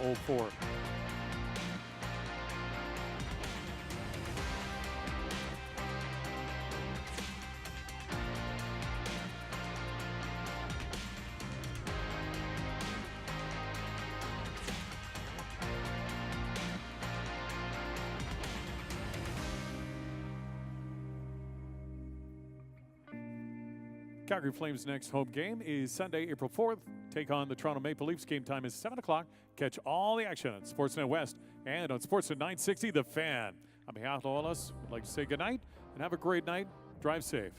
04. Calgary Flames' next home game is Sunday, April 4th. Take on the Toronto Maple Leafs. Game time is 7 o'clock. Catch all the action on Sportsnet West and on Sportsnet 960, The Fan. On behalf of all of us, I'd like to say goodnight and have a great night. Drive safe.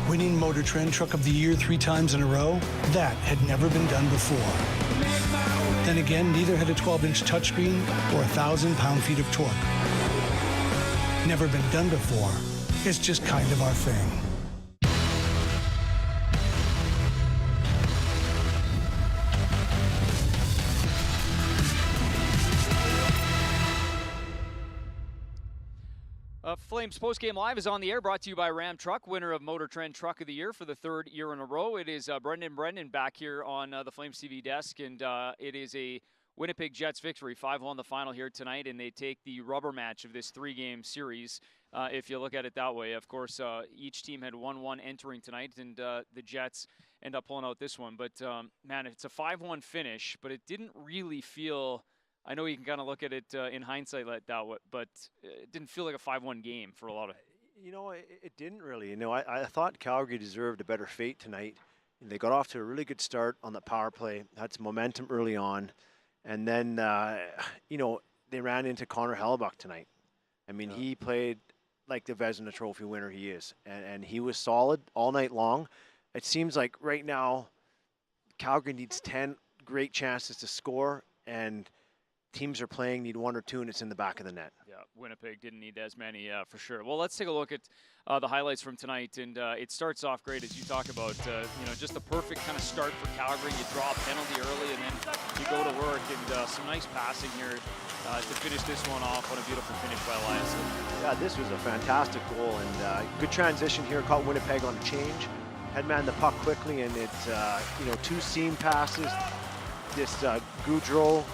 Winning Motor Trend Truck of the Year 3 times in a row? That had never been done before. Then again, neither had a 12-inch touchscreen or 1,000 pound-feet of torque. Never been done before. It's just kind of our thing. Flames Postgame Live is on the air, brought to you by Ram Truck, winner of Motor Trend Truck of the Year for the 3rd year in a row. It is Brendan back here on the Flames TV desk, and it is a Winnipeg Jets victory, 5-1 the final here tonight, and they take the rubber match of this 3-game series. If you look at it that way, of course, each team had 1-1 entering tonight, and the Jets end up pulling out this one. But, man, it's a 5-1 finish, but it didn't really feel – I know you can kind of look at it in hindsight like that, but it didn't feel like a 5-1 game for a lot of – You know, it didn't really. You know, I thought Calgary deserved a better fate tonight. They got off to a really good start on the power play, had some momentum early on, and then, you know, they ran into Connor Hellebuck tonight. I mean, he played like the Vezina Trophy winner he is, and he was solid all night long. It seems like right now Calgary needs 10 great chances to score, and teams are playing need 1 or 2, and it's in the back of the net. Yeah, Winnipeg didn't need as many, for sure. Well, let's take a look at the highlights from tonight, and it starts off great, as you talk about, you know, just the perfect kind of start for Calgary. You draw a penalty early, and then you go to work, and some nice passing here to finish this one off on a beautiful finish by Elias. Yeah, this was a fantastic goal, and good transition here. Caught Winnipeg on a change, headman the puck quickly, and it's you know, 2 seam passes. This Goudreau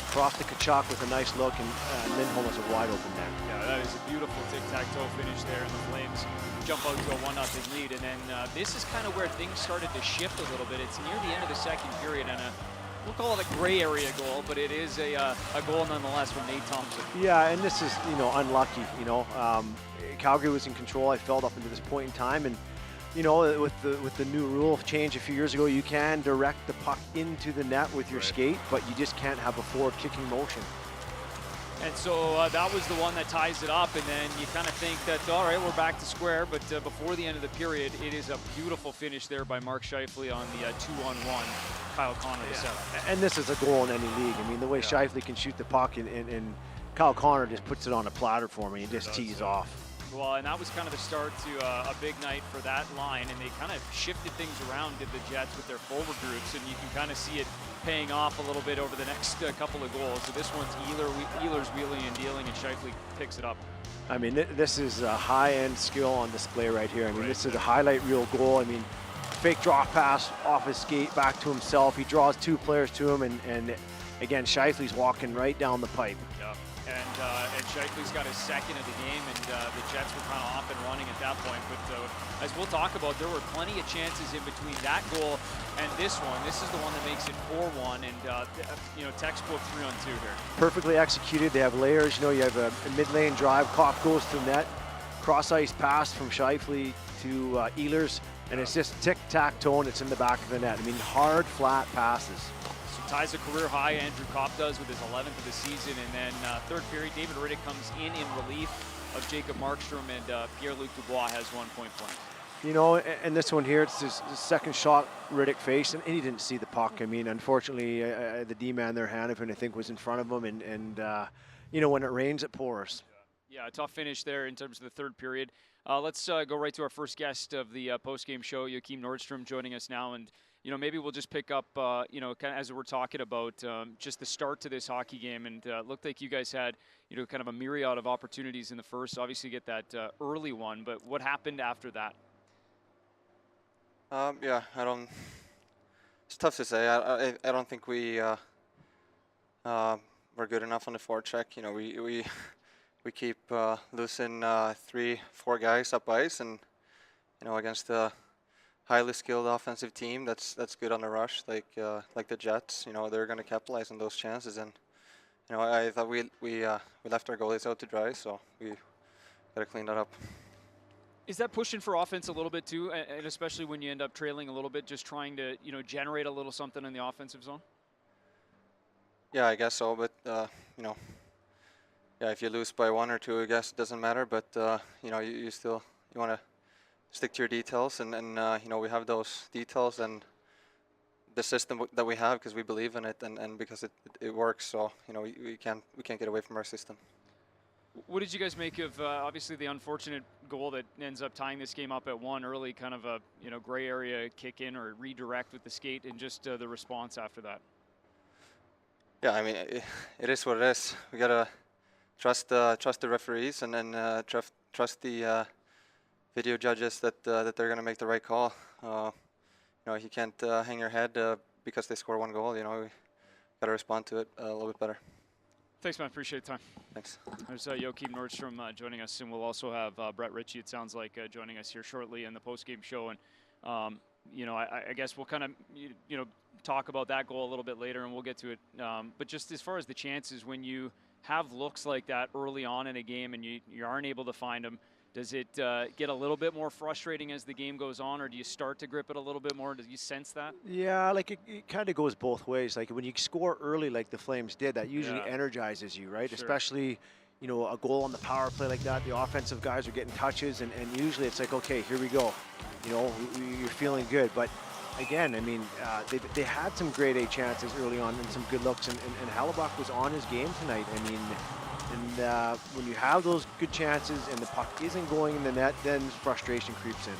across the Tkachuk with a nice look, and Lindholm has a wide open net. Yeah, that is a beautiful tic-tac-toe finish there, and the Flames jump out to a 1-0 lead. And then this is kind of where things started to shift a little bit. It's near the end of the second period, and we'll call it a gray area goal, but it is a goal nonetheless from Nate Thompson. Yeah, and this is, you know, unlucky. You know, Calgary was in control, I felt, up until this point in time, and you know, with the new rule change a few years ago, you can direct the puck into the net with your skate, but you just can't have a forward kicking motion. And so that was the one that ties it up, and then you kind of think that, all right, we're back to square, but before the end of the period, it is a beautiful finish there by Mark Scheifele on the 2-on-1, Kyle Connor to set up. And this is a goal in any league. I mean, the way Scheifele can shoot the puck, and Kyle Connor just puts it on a platter for me and just tees off. Well, and that was kind of the start to a big night for that line, and they kind of shifted things around, did the Jets, with their forward groups, and you can kind of see it paying off a little bit over the next couple of goals. So this one's Ehlers wheeling and dealing, and Scheifele picks it up. I mean, this is a high-end skill on display right here. I mean, this is a highlight reel goal. I mean, fake drop pass off his skate back to himself. He draws 2 players to him, and again, Scheifele's walking right down the pipe. Yeah. And Scheifele's got his second of the game, and the Jets were kind of off and running at that point. But as we'll talk about, there were plenty of chances in between that goal and this one. This is the one that makes it 4-1, and you know, textbook 3-on-2 here. Perfectly executed. They have layers. You know, you have a mid-lane drive. Cough goes to the net. Cross-ice pass from Scheifele to Ehlers, and it's just tic-tac-toe, and it's in the back of the net. I mean, hard, flat passes. Ties a career high, Andrew Kopp does, with his 11th of the season. And then third period, David Riddick comes in relief of Jacob Markstrom, and Pierre-Luc Dubois has 1 point blank. You know, and this one here, it's his second shot Riddick faced, and he didn't see the puck. I mean, unfortunately, the D-man there, Hanifin, I think, was in front of him, and you know, when it rains, it pours. Yeah, a tough finish there in terms of the third period. Let's go right to our first guest of the post-game show, Joachim Nordstrom, joining us now. And you know, maybe we'll just pick up, you know, kind of as we're talking about just the start to this hockey game. And looked like you guys had, you know, kind of a myriad of opportunities in the first. Obviously, get that early one, but what happened after that? Yeah, it's tough to say. I don't think we were good enough on the forecheck. You know, we keep losing 3-4 guys up ice, and you know, against a highly skilled offensive team that's good on the rush, like the Jets. You know, they're going to capitalize on those chances, and you know, I thought we left our goalies out to dry, so we got to clean that up. Is that pushing for offense a little bit too, and especially when you end up trailing a little bit, just trying to, you know, generate a little something in the offensive zone? Yeah, I guess so, but you know, yeah, if you lose by 1 or 2, I guess it doesn't matter, but you know, you still want to stick to your details, and you know, we have those details and the system that we have because we believe in it, and because it works. So you know, we can't get away from our system. What did you guys make of obviously the unfortunate goal that ends up tying this game up at 1 early, kind of a, you know, gray area kick in or redirect with the skate, and just the response after that? Yeah, I mean, it is what it is. We gotta trust the referees, and then trust the video judges that they're gonna make the right call. You know, you can't hang your head because they score 1 goal. You know, got to respond to it a little bit better. Thanks, man. Appreciate the time. Thanks. There's Joachim Nordstrom joining us, and we'll also have Brett Richie, it sounds like, joining us here shortly in the post-game show. And, you know, I guess we'll kind of, you know, talk about that goal a little bit later, and we'll get to it. But just as far as the chances, when you have looks like that early on in a game and you aren't able to find them, does it get a little bit more frustrating as the game goes on, or do you start to grip it a little bit more? Do you sense that? Yeah, like it kind of goes both ways. Like when you score early like the Flames did, that usually energizes you, right? Sure. Especially, you know, a goal on the power play like that, the offensive guys are getting touches, and usually it's like, okay, here we go. You know, you're feeling good. But again, I mean, they had some grade A chances early on and some good looks, and Hellebuyck was on his game tonight. I mean, and when you have those good chances and the puck isn't going in the net, then frustration creeps in.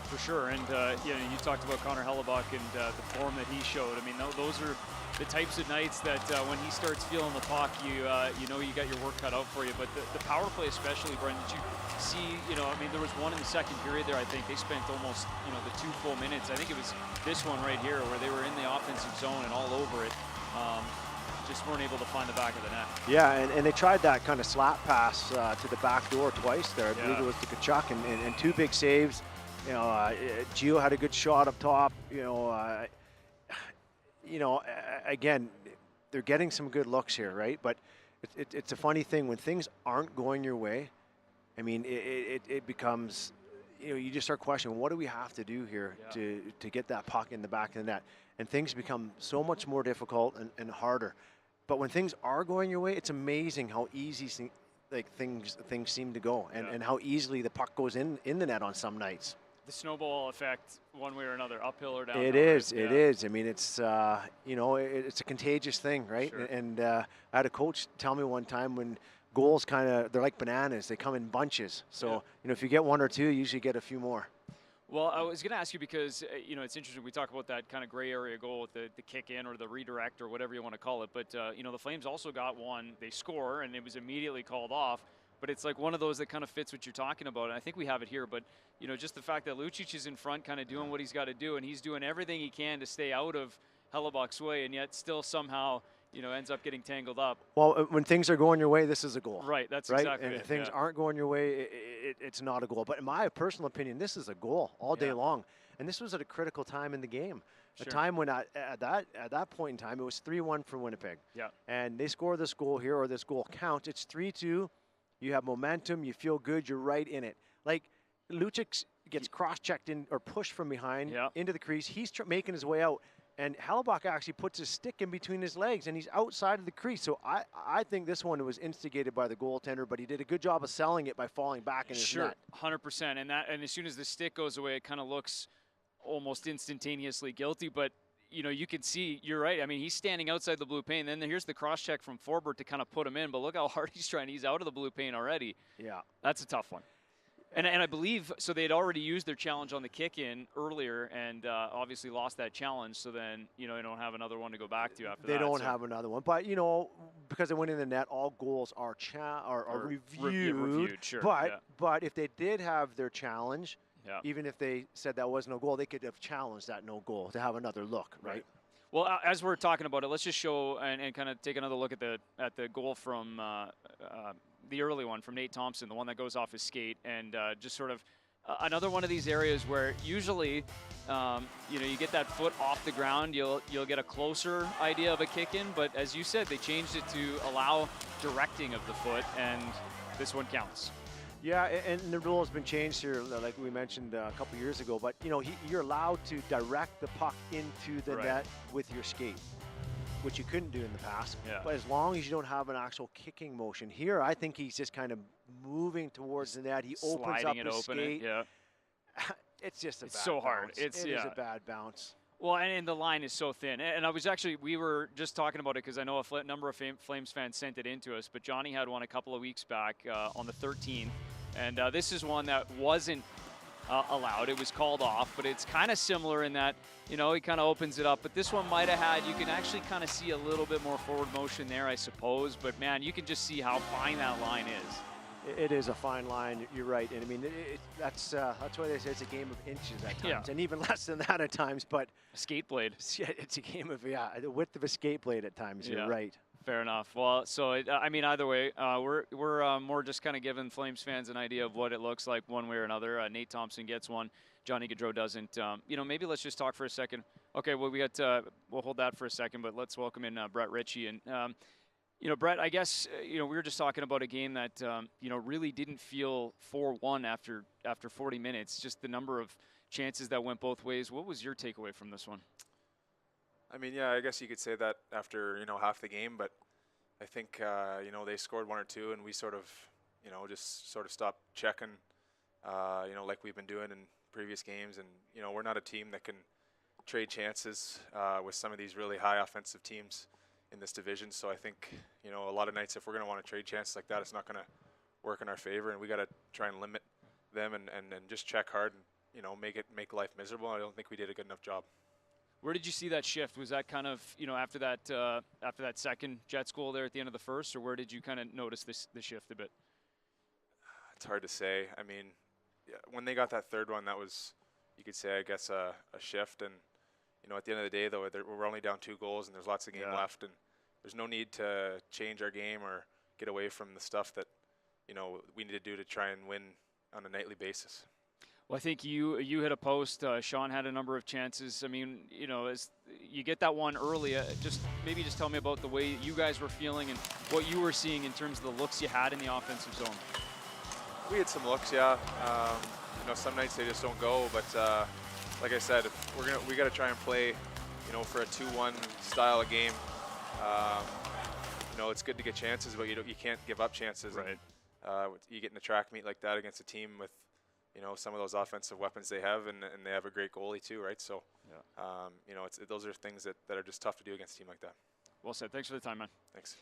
For sure, and you know, you talked about Connor Hellebuyck and the form that he showed. I mean, those are the types of nights that when he starts feeling the puck, you know you got your work cut out for you. But the power play especially, Brendan, did you see, you know, I mean, there was one in the second period there, I think. They spent almost, you know, the 2 full minutes. I think it was this one right here where they were in the offensive zone and all over it. Just weren't able to find the back of the net. Yeah, and they tried that kind of slap pass to the back door twice there. I believe it was to Tkachuk, and 2 big saves. You know, Gio had a good shot up top. You know, again, they're getting some good looks here, right? But it's a funny thing when things aren't going your way. I mean, it becomes, you know, you just start questioning, what do we have to do here to get that puck in the back of the net? And things become so much more difficult and harder. But when things are going your way, it's amazing how easy things seem to go, and how easily the puck goes in the net on some nights. The snowball effect, one way or another, uphill or downhill. It is. It is. I mean, it's you know, it's a contagious thing, right? Sure. And I had a coach tell me one time, when goals they're like bananas. They come in bunches. So you know, if you get 1 or 2, you usually get a few more. Well, I was going to ask you because, you know, it's interesting. We talk about that kind of gray area goal with the kick in or the redirect or whatever you want to call it. But, you know, the Flames also got one. They score, and it was immediately called off. But it's like one of those that kind of fits what you're talking about. And I think we have it here. But, you know, just the fact that Lucic is in front kind of doing what he's got to do, and he's doing everything he can to stay out of Hellebuyck's way, and yet still somehow, you know, ends up getting tangled up. Well, when things are going your way, this is a goal. Right, that's right? exactly and it. If things aren't going your way, it's not a goal. But in my personal opinion, this is a goal all day long. And this was at a critical time in the game. Sure. A time when at that point in time, it was 3-1 for Winnipeg. Yeah. And they score this goal here, or this goal counts. It's 3-2. You have momentum. You feel good. You're right in it. Like, Lucic gets cross-checked in or pushed from behind into the crease. He's making his way out. And Hellebuyck actually puts his stick in between his legs, and he's outside of the crease. So I think this one was instigated by the goaltender, but he did a good job of selling it by falling back in his net. 100%. And as soon as the stick goes away, it kind of looks almost instantaneously guilty. But, you know, you can see, you're right. I mean, he's standing outside the blue paint. Then here's the cross-check from Forbort to kind of put him in. But look how hard he's trying. He's out of the blue paint already. Yeah. That's a tough one. And I believe, so they had already used their challenge on the kick-in earlier and obviously lost that challenge. So then, you know, they don't have another one to go back to after that. They don't have another one. But, you know, because they went in the net, all goals are reviewed. Sure. But if they did have their challenge, even if they said that was no goal, they could have challenged that no goal to have another look, right? Well, as we're talking about it, let's just show and kind of take another look at the goal from the early one from Nate Thompson, the one that goes off his skate, and just sort of another one of these areas where usually, you know, you get that foot off the ground, you'll get a closer idea of a kick in, but as you said, they changed it to allow directing of the foot, and this one counts. Yeah, and the rule has been changed here, like we mentioned a couple years ago. But, you know, you're allowed to direct the puck into the net with your skate, which you couldn't do in the past. But as long as you don't have an actual kicking motion. Here, I think he's just kind of moving towards the net. He opens up his skate. It's just a bad bounce. So hard. It is a bad bounce. Well, and the line is so thin. And I was actually, we were just talking about it because I know a number of Flames fans sent it in to us, but Johnny had one a couple of weeks back on the 13th. And this is one that wasn't allowed. It was called off, but it's kind of similar in that, you know, he kind of opens it up. But this one might have had, you can actually kind of see a little bit more forward motion there, I suppose. But, man, you can just see how fine that line is. It is a fine line. You're right, and I mean that's why they say it's a game of inches at times, and even less than that at times. But a skate blade. It's a game of the width of a skate blade at times. You're right. Fair enough. Well, so I mean, either way, we're more just kind of giving Flames fans an idea of what it looks like one way or another. Nate Thompson gets one, Johnny Gaudreau doesn't. Maybe let's just talk for a second. Okay, well we'll hold that for a second, but let's welcome in Brett Richie. And Brett, I guess we were just talking about a game that really didn't feel 4-1 after 40 minutes. Just the number of chances that went both ways. What was your takeaway from this one? I mean, I guess you could say that after, half the game, but I think, they scored one or two and we sort of, just sort of stopped checking, like we've been doing in previous games. And, we're not a team that can trade chances with some of these really high offensive teams in this division. So I think, a lot of nights if we're going to want to trade chances like that, it's not going to work in our favor, and we got to try and limit them and just check hard and, make life miserable. I don't think we did a good enough job. Where did you see that shift? Was that kind of, after that second Jets goal there at the end of the first, or where did you kind of notice the shift a bit? It's hard to say. I mean, when they got that third one, that was, you could say, I guess, a shift. And, at the end of the day, though, we're only down 2 goals and there's lots of game left. And there's no need to change our game or get away from the stuff that, we need to do to try and win on a nightly basis. Well, I think you hit a post. Sean had a number of chances. I mean, as you get that one early, just tell me about the way you guys were feeling and what you were seeing in terms of the looks you had in the offensive zone. We had some looks, yeah. Some nights they just don't go, but like I said, we got to try and play, for a 2-1 style of game. It's good to get chances, but you can't give up chances. Right. And, you get in a track meet like that against a team with, some of those offensive weapons they have, and they have a great goalie too, right? So, those are things that are just tough to do against a team like that. Well said. Thanks for the time, man. Thanks.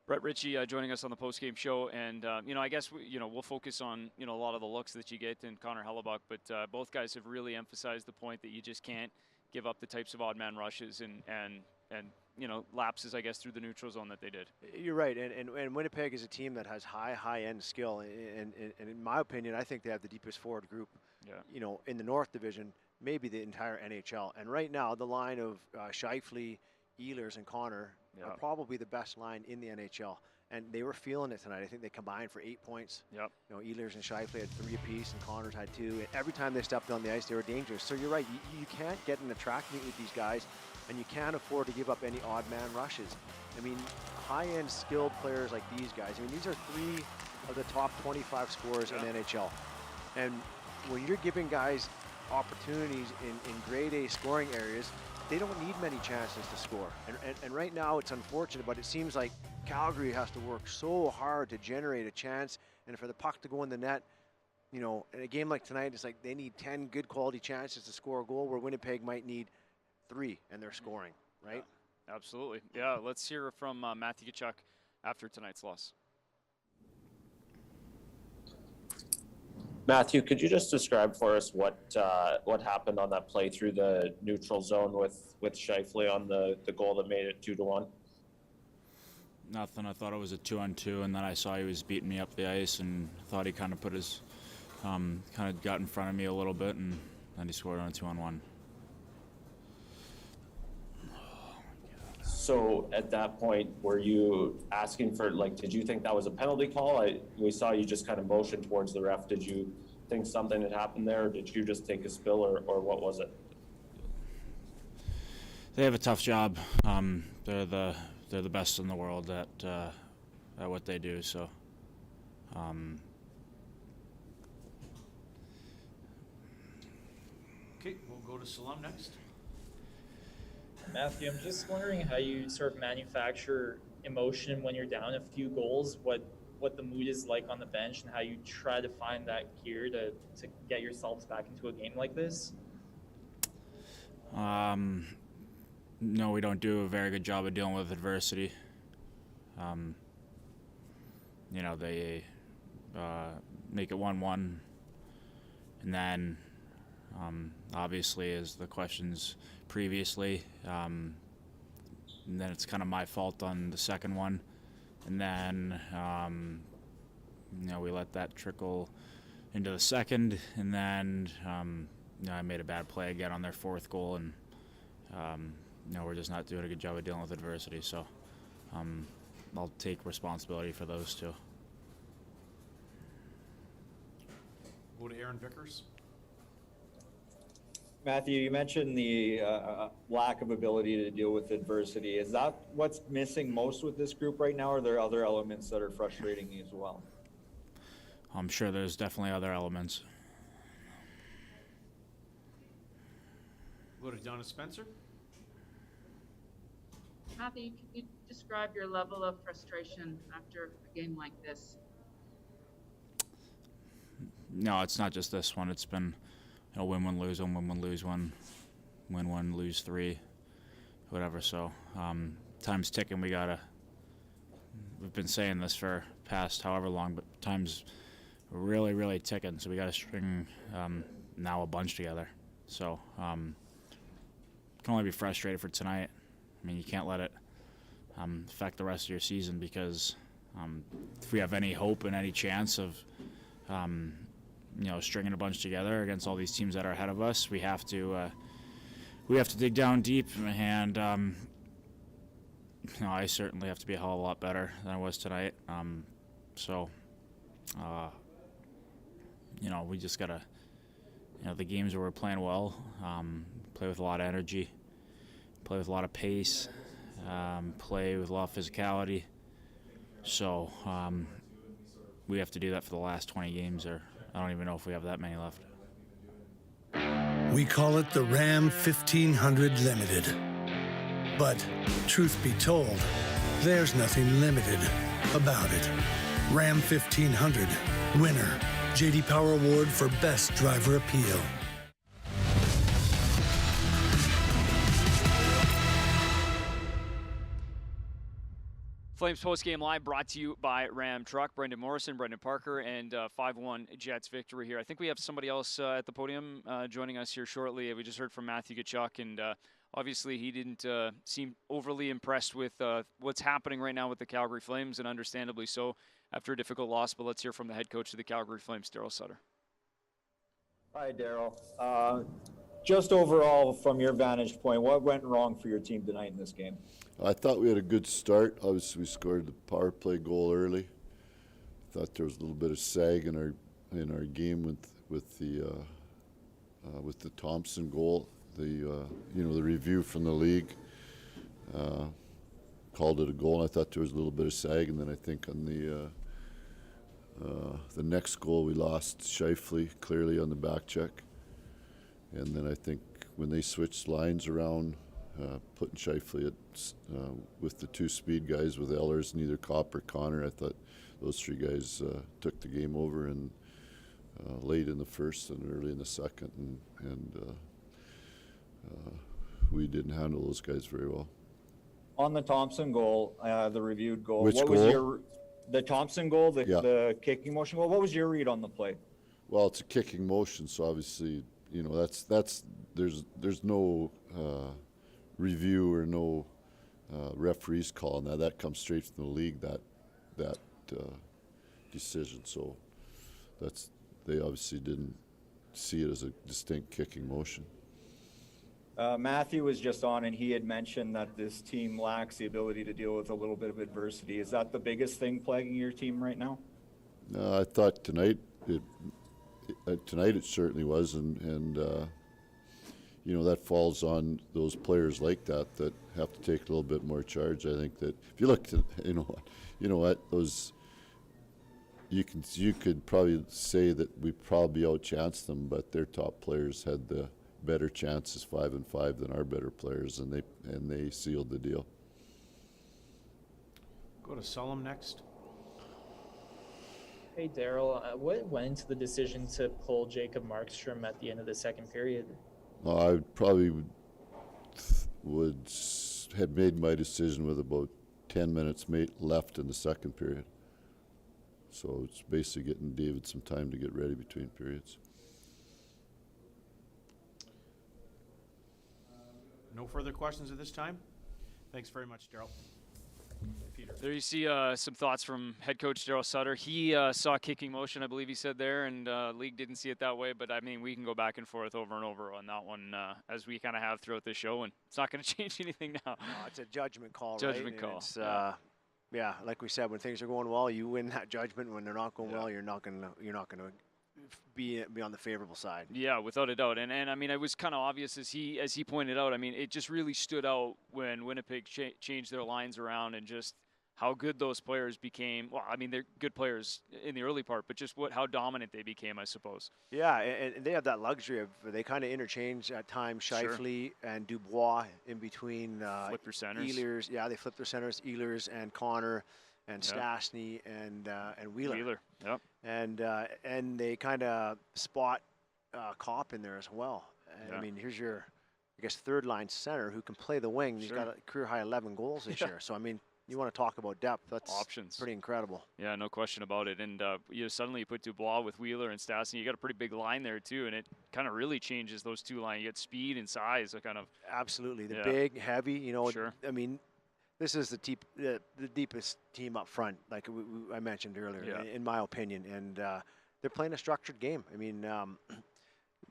Brett Richie joining us on the post-game show, and I guess we'll focus on a lot of the looks that you get in Connor Hellebuck, but both guys have really emphasized the point that you just can't give up the types of odd man rushes and lapses, I guess, through the neutral zone that they did. You're right, and Winnipeg is a team that has high-end skill, and in my opinion, I think they have the deepest forward group, in the North Division, maybe the entire NHL. And right now, the line of Scheifele, Ehlers, and Connor are probably the best line in the NHL. And they were feeling it tonight. I think they combined for 8 points. Yep. Ehlers and Scheifele had 3 apiece, and Connors had 2. And every time they stepped on the ice, they were dangerous. So you're right. You can't get in a track meet with these guys, and you can't afford to give up any odd man rushes. I mean, high-end skilled players like these guys. I mean, these are 3 of the top 25 scorers in the NHL. And when you're giving guys opportunities in grade A scoring areas, they don't need many chances to score. And right now it's unfortunate, but it seems like Calgary has to work so hard to generate a chance, and for the puck to go in the net, in a game like tonight, it's like they need 10 good quality chances to score a goal, where Winnipeg might need 3, and they're scoring, right? Yeah, absolutely. Yeah, let's hear from Matthew Tkachuk after tonight's loss. Matthew, could you just describe for us what happened on that play through the neutral zone with Scheifele on the goal that made it 2-1? Nothing. I thought it was a 2-on-2, and then I saw he was beating me up the ice, and thought he kind of put his kind of got in front of me a little bit, and then he scored on a 2-on-1. So at that point, were you asking for, did you think that was a penalty call? We saw you just kind of motion towards the ref. Did you think something had happened there, or did you just take a spill, or what was it? They have a tough job. They're the best in the world at what they do. So. Okay, we'll go to Salam next. Matthew, I'm just wondering how you sort of manufacture emotion when you're down a few goals, what the mood is like on the bench, and how you try to find that gear to get yourselves back into a game like this? No, we don't do a very good job of dealing with adversity. They make it 1-1, and then obviously, as the questions previously, and then it's kind of my fault on the second one, and then we let that trickle into the second, and then I made a bad play again on their fourth goal, and we're just not doing a good job of dealing with adversity. So I'll take responsibility for those two. Go to Aaron Vickers. Matthew, you mentioned the lack of ability to deal with adversity. Is that what's missing most with this group right now, or are there other elements that are frustrating you as well? I'm sure there's definitely other elements. Go to Donna Spencer. Matthew, can you describe your level of frustration after a game like this? No, it's not just this one. It's been win one, lose one, win one, lose one, win one, lose three, whatever. So time's ticking. We've been saying this for past however long, but time's really, really ticking. So we got to string now a bunch together. So can only be frustrated for tonight. I mean, you can't let it affect the rest of your season, because if we have any hope and any chance of stringing a bunch together against all these teams that are ahead of us, we have to dig down deep, and I certainly have to be a hell of a lot better than I was tonight. We just gotta, the games where we're playing well, play with a lot of energy, play with a lot of pace, play with a lot of physicality. So we have to do that for the last 20 games, or I don't even know if we have that many left. We call it the Ram 1500 Limited. But truth be told, there's nothing limited about it. Ram 1500, winner, J.D. Power Award for Best Driver Appeal. Flames postgame live brought to you by Ram Truck. Brendan Morrison, Brendan Parker, and 5-1 Jets victory here. I think we have somebody else at the podium joining us here shortly. We just heard from Matthew Tkachuk, and obviously he didn't seem overly impressed with what's happening right now with the Calgary Flames, and understandably so after a difficult loss. But let's hear from the head coach of the Calgary Flames, Daryl Sutter. Hi, Daryl. Just overall, from your vantage point, what went wrong for your team tonight in this game? I thought we had a good start. Obviously, we scored the power play goal early. Thought there was a little bit of sag in our game with the Thompson goal. The review from the league called it a goal, and I thought there was a little bit of sag. And then I think on the next goal, we lost Scheifele clearly on the back check. And then I think when they switched lines around, putting Scheifele with the two speed guys with Ehlers and either Kopp or Connor, I thought those three guys took the game over, and late in the first and early in the second, and we didn't handle those guys very well. On the Thompson goal, the reviewed goal, Which what goal? was your The Thompson goal, Yeah. the kicking motion goal. What was your read on the play? Well, it's a kicking motion, so obviously, that's there's no review or no referees call on that. That comes straight from the league, that decision. So they obviously didn't see it as a distinct kicking motion. Matthew was just on, and he had mentioned that this team lacks the ability to deal with a little bit of adversity. Is that the biggest thing plaguing your team right now? I thought tonight it certainly was, and that falls on those players like that have to take a little bit more charge. I think that if you look to those, you could probably say that we probably outchanced them, but their top players had the better chances 5-5 than our better players, and they sealed the deal. Go to Sullum next. Hey, Daryl, what went into the decision to pull Jacob Markstrom at the end of the second period? Well, I probably would have made my decision with about 10 minutes left in the second period. So it's basically getting David some time to get ready between periods. No further questions at this time. Thanks very much, Daryl. Peter. There you see some thoughts from head coach Daryl Sutter. He saw kicking motion, I believe he said there, and league didn't see it that way. But I mean, we can go back and forth over and over on that one as we kind of have throughout this show, and it's not going to change anything now. No, it's a judgment call, Judgment right? call. It's, yeah, like we said, when things are going well, you win that judgment. When they're not going well, you're not gonna be on the favorable side. Yeah, without a doubt. And I mean, it was kind of obvious as he pointed out. I mean, it just really stood out when Winnipeg changed their lines around and just how good those players became. Well, I mean, they're good players in the early part, but just how dominant they became, I suppose. Yeah, and they have that luxury of they kind of interchange at times Scheifele and Dubois in between. Flip their centers. Ehlers, yeah, they flip their centers. Ehlers and Connor and Stastny and Wheeler. Yep. And they kind of spot Kopp in there as well. And I mean, here's your, I guess, third line center who can play the wing. He's got a career high 11 goals this year. So I mean, you want to talk about depth? That's options. Pretty incredible. Yeah, no question about it. And suddenly you put Dubois with Wheeler and Stastny. You got a pretty big line there too, and it kind of really changes those two lines. You get speed and size. So kind of absolutely the big, heavy. You know, sure. I mean, this is the deepest team up front, like I mentioned earlier, in my opinion. And they're playing a structured game. I mean,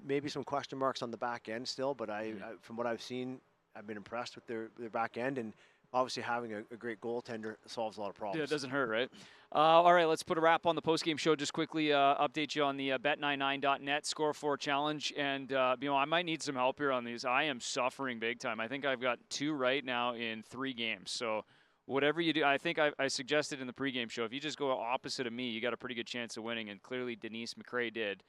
maybe some question marks on the back end still, but I from what I've seen, I've been impressed with their back end. And obviously, having a great goaltender solves a lot of problems. Yeah, it doesn't hurt, right? All right, let's put a wrap on the postgame show. Just quickly update you on the bet99.net Score 4 challenge. And, I might need some help here on these. I am suffering big time. I think I've got 2 right now in 3 games. So whatever you do, I think I suggested in the pregame show, if you just go opposite of me, you got a pretty good chance of winning. And clearly Denise McRae did.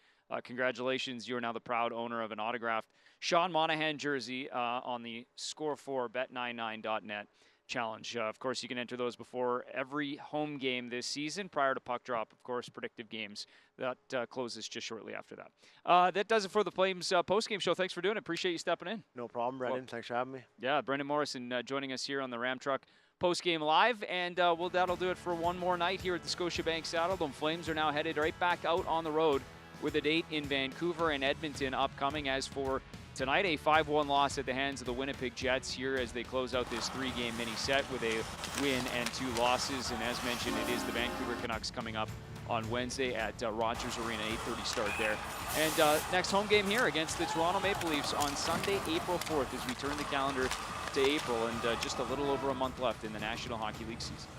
Congratulations, you are now the proud owner of an autographed Sean Monahan jersey on the Score 4 bet99.net challenge. Of course, you can enter those before every home game this season prior to puck drop. Of course, predictive games. That closes just shortly after that. That does it for the Flames postgame show. Thanks for doing it. Appreciate you stepping in. No problem, Brendan. Thanks for having me. Yeah, Brendan Morrison joining us here on the Ram Truck postgame live. And that'll do it for one more night here at the Scotiabank Saddledome. Flames are now headed right back out on the road with a date in Vancouver and Edmonton upcoming. As for tonight, a 5-1 loss at the hands of the Winnipeg Jets here as they close out this 3-game mini set with a win and 2 losses. And as mentioned, it is the Vancouver Canucks coming up on Wednesday at Rogers Arena, 8:30 start there. And next home game here against the Toronto Maple Leafs on Sunday, April 4th, as we turn the calendar to April, and just a little over a month left in the National Hockey League season.